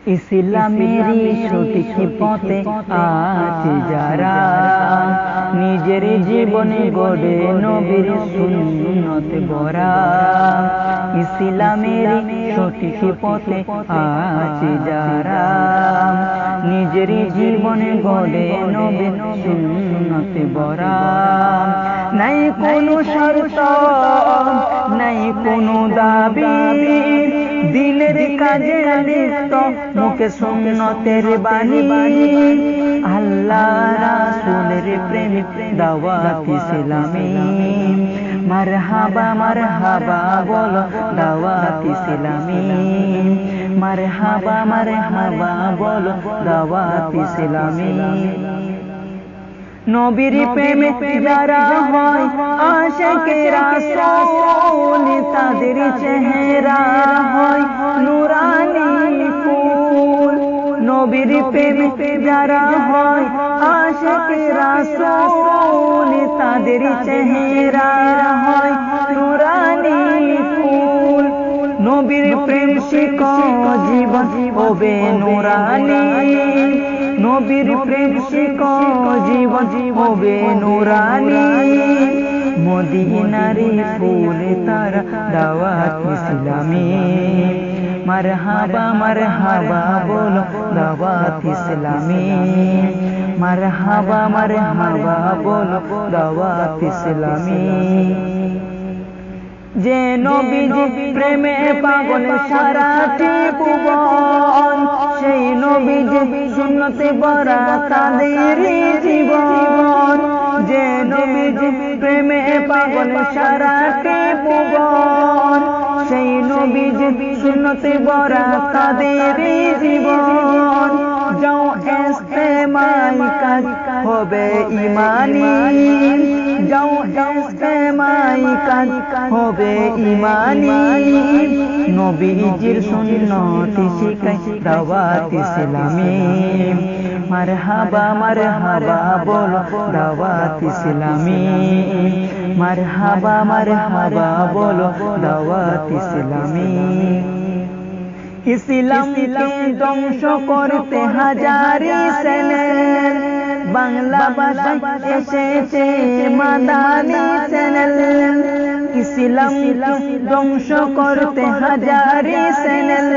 ইসলামেরই সঠিক পথে আছে যারা, নিজের জীবনে গড়ে নবীর সুন্নতে ভরা। ইসলামেরই সঠিক পথে আছে যারা, নিজের জীবনে গড়ে নবীর সুন্নতে ভরা। নাই কোনো শর্ত, নাই কোনো দাবি, দিলের কাজে লিপ্ত, মুখে সুন্নতের বাণী। আল্লাহ রাসূলের প্রেমে দাওয়াত ইসলামী। মারহাবা মারহাবা বলো দাওয়াত ইসলামী। মারহাবা মারহাবা বলো দাওয়াত ইসলামী। নবীর প্রেমে যারা হয় আশিকে রাসূল, তাদের চেহারা হয় নূরানি ফুল। নবীর প্রেমে যারা হয় আশিকে রাসূল, তাদের চেহারা হয় নূরানি ফুল। নবীর প্রেম শিখো জীবন হবে নূরানি। নবীর প্রেম শিখো জীবন হবে নূরানি। মদিনার ফুল তারা দাওয়াত ইসলামী। মারহাবা মারহাবা বলো দাওয়াত ইসলামী। মারহাবা মারহাবা বলো দাওয়াত ইসলামী। যে নবীজি প্রেমে পাগল সারাটি ভুবন, সেই নবীজি সুন্নতে ভরা তাদের জীবন। যে নবীজি প্রেমে পাগল সারাটি ভুবন, সেই নবীজি সুন্নতে ভরা তাদের জীবন। যাও ইস্তেমাই কাজ হবে ইমানি, যাও ইস্তেমাই কাজ হবে ইমানি। নবীজির সুন্নত শিখাই দাওয়াত ইসলামী। মারহাবা মারহাবা বলো দাওয়াত ইসলামী। মারহাবা মারহাবা বলো দাওয়াত ইসলামী। ইসলামকে ধ্বংস করতে হাজারি চ্যানেল, বাংলা ভাষায় এসেছে মাদানী চ্যানেল। ইসলামকে ধ্বংস করতে হাজারি চ্যানেল,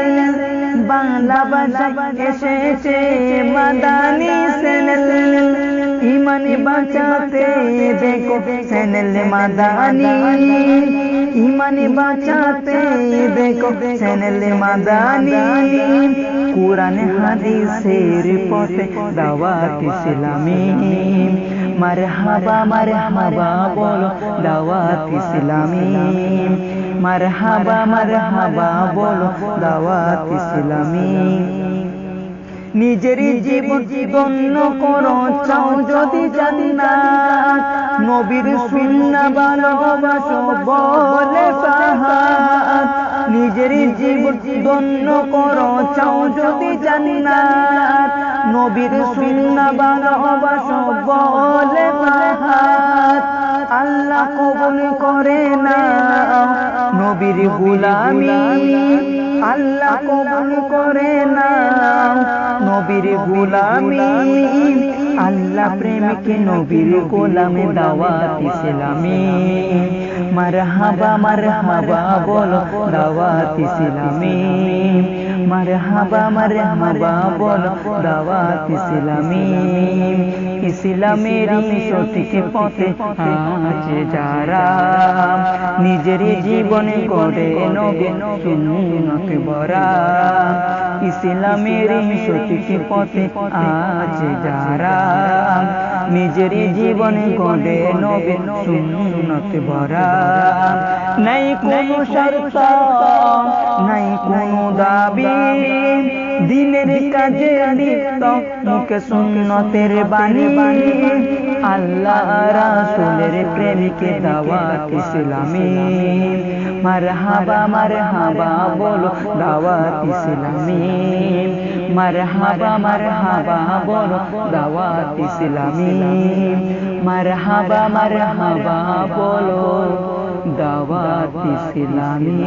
বাংলা ভাষায় এসেছে মাদানী চ্যানেল। ইমান বাঁচাতে দেখো চ্যানেল মাদানী। ইমান বাঁচাতে দেখো চ্যানেল মাদানী। কুরআন হাদিসের পথে দাওয়াত ইসলামী। মারহাবা মারহাবা বলো দাওয়াত ইসলামী। মারহাবা মারহাবা বলো দাওয়াত ইসলামী। নিজের জীবন ধন্য করো চাও যদি জান্নাত, নবীর সুন্নাহ ভালোবাসো বলে ফাহাদ। নিজের জীবন ধন্য করো চাও যদি জান্নাত, নবীর সুন্নাহ ভালোবাসো বলে ফাহাদ। আল্লাহ কবুল করে না নবীর গোলামি, আল্লাহ কবুল করে না নবীর গোলামি। আল্লাহ প্রেমিকে নবীর গোলামে দাওয়াত ইসলামী। মারহাবা মারহাবা বলো দাওয়াত ইসলামী। মারহাবা মারহাবা বলো দাওয়াত ইসলামী। ইসলামের সঠিক পথে আছে যারা, নিজের জীবনে গড়ে নবীর সুন্নতে ভরা। ইসলামের সঠিক পথে আছে যারা, নিজের জীবনে গড়ে নবীর সুন্নতে ভরা। নাই কোনো শর্ত, নাই কোনো দাবি, দিনের কাজে লিপ্ত, মুখে সুন্নতের বাণী। আল্লাহ রাসূলের প্রেমিকে দাওয়াত ইসলামী। মারহাবা মারহাবা বলো দাওয়াত ইসলামী। মারহাবা মারহাবা বলো দাওয়াত ইসলামী। মারহাবা মারহাবা বলো দাওয়াত ইসলামী।